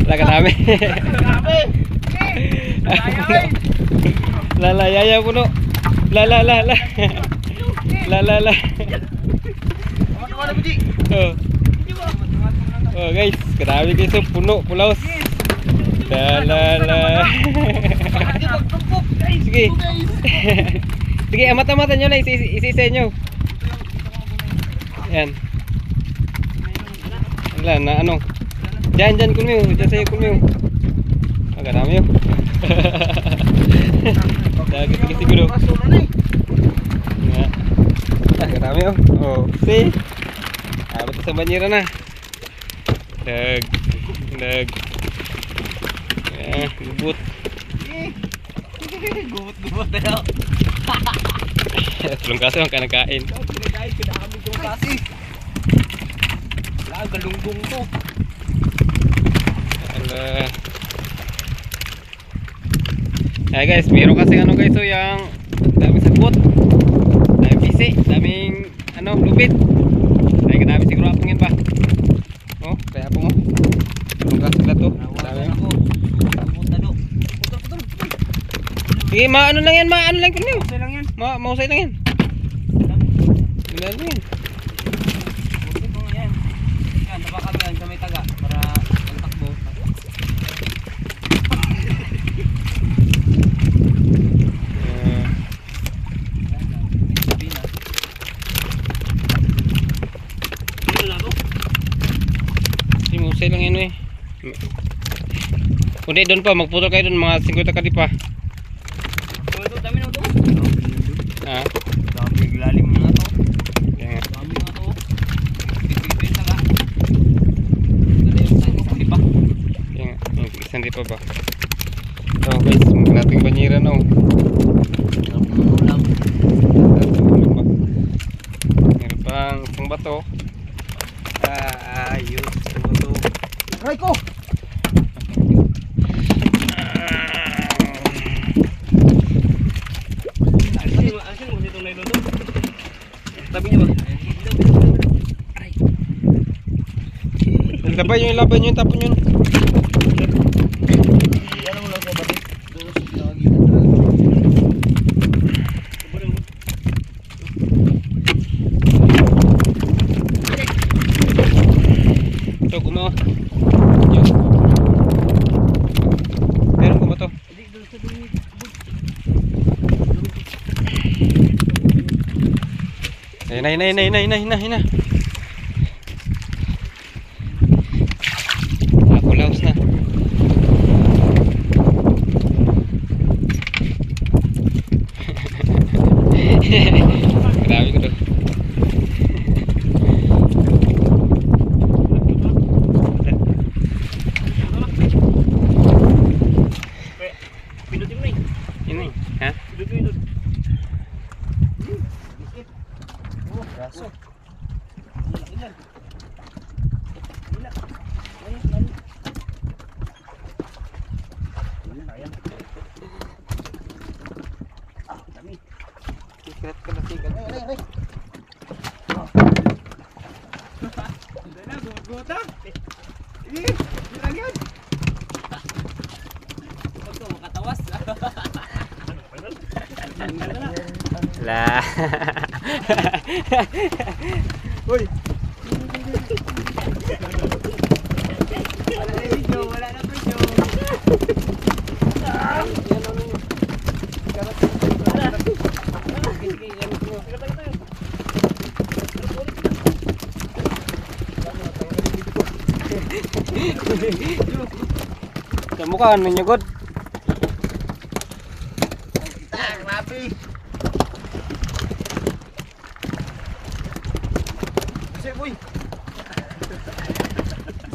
Laga namin. Lala yaya puno. La. La. Oh guys, grabe guys, so puno pulaos. La. Sige. Sige, amat-amatan nyo na, isisa nyo. Yan. Wala na ano. Diyan kulmiw, diyan sa'yo kulmiw. Marami yun. Dagit ka siguro. Marami yun. Oh, see? Abot sa banyera na. Dag. Gubot. Gubot na yun. Tulong kaso ang kanakain. Kinakain, kinakain yung kasi. Wala, galunggong to. Ala. Ay guys, meron kasi ano guys, so yung daming sagbot, daming pisi, daming ano, lupit. Ay kadami siguro apungin pa. Oh, kaya po mo. Tulong kasi sila to. Dami. Sige, ano lang yan, ano lang kunyo. Mausay lang yan. Mausay lang yan. Bilan mo yan. Mausay ko nga yan. Yan, napakabihan sa may taga para magtakbo. Mausay lang yan eh. Kundi doon pa, magputol kayo doon, mga 50 kali pa. Dami na ito. Ha? Dami, lalim na ito. Yan. Dami na ito. Pipipin taga. Ito yung isang lipa. Yan, isang di pa ba? So guys, nating banyera na oh. Ulam. Meron pang isang bato. Ayos, isang bato. Aray ko! Labay yung laban yung tapon yun. Ito gumawa. Meron ko ba to? Hina. Ako laos na. Grabe ko to. Pinutin mo na eh. Ini, ha? Pinutin mo. Raso. Ilan. Ayan. Dami. Sikat ka na sikat. Aray. Hindi na, gumagota. Hindi lang yan. Huwag ko makatawas. Lah. Uy. Wala na video. Kamu kan menyegod. Rapi. Kasi boy.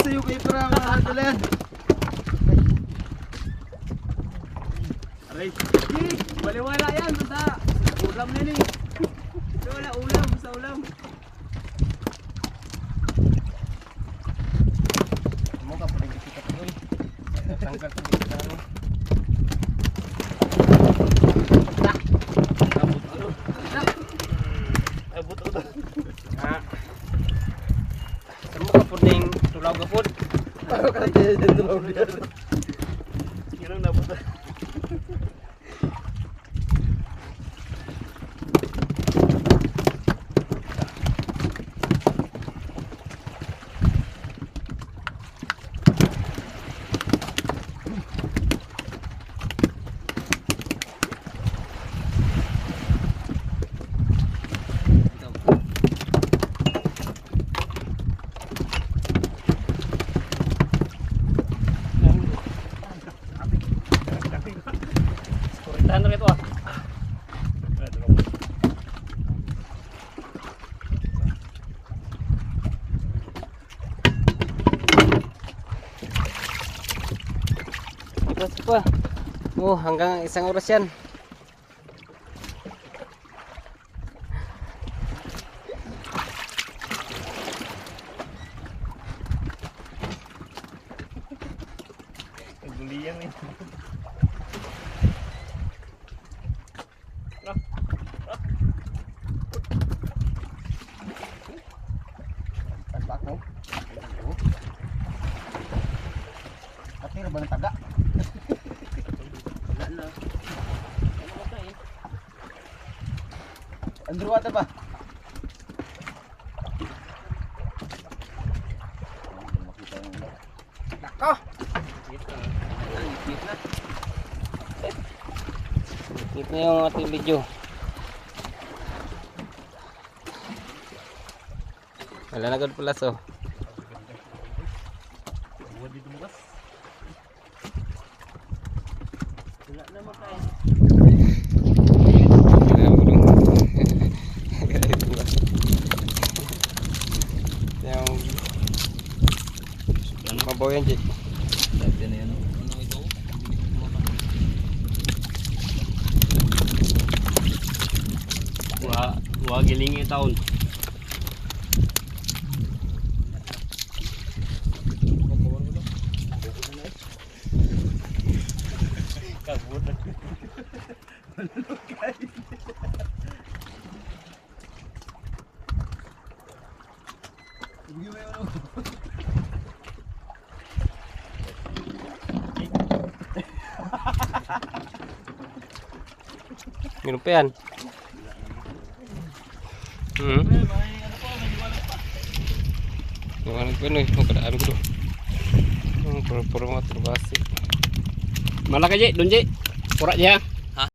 Sayo kayo para makadalan. Aray. Baliwala yan. Basta ulam na ni. Wala ulam. Basta ulam. Mo ka pa rin kita boy. Tangkal ko dito ano. Abot ulo. Ha. Kamu ka puding tulaw ka pud. Katanya dentro dia. Kira dapat. Tahan ito ah. Terus pa. Oh, hanggang 1 oras yan. Gulian nih. Tapi rebahan tagak. Underwater ba? Nako. Hit na yung ating video. Wala na agad pala so. Wala na makain. Yung mabaw yan, Jay. Dati na yan. Wag gilingi taon. Kabut. Minum pa yan. Yung ano pa yun, yung kadaan ko doon. Yung puro mga turbasi. Malaki Jay, doon Jay. Pura Jay ha.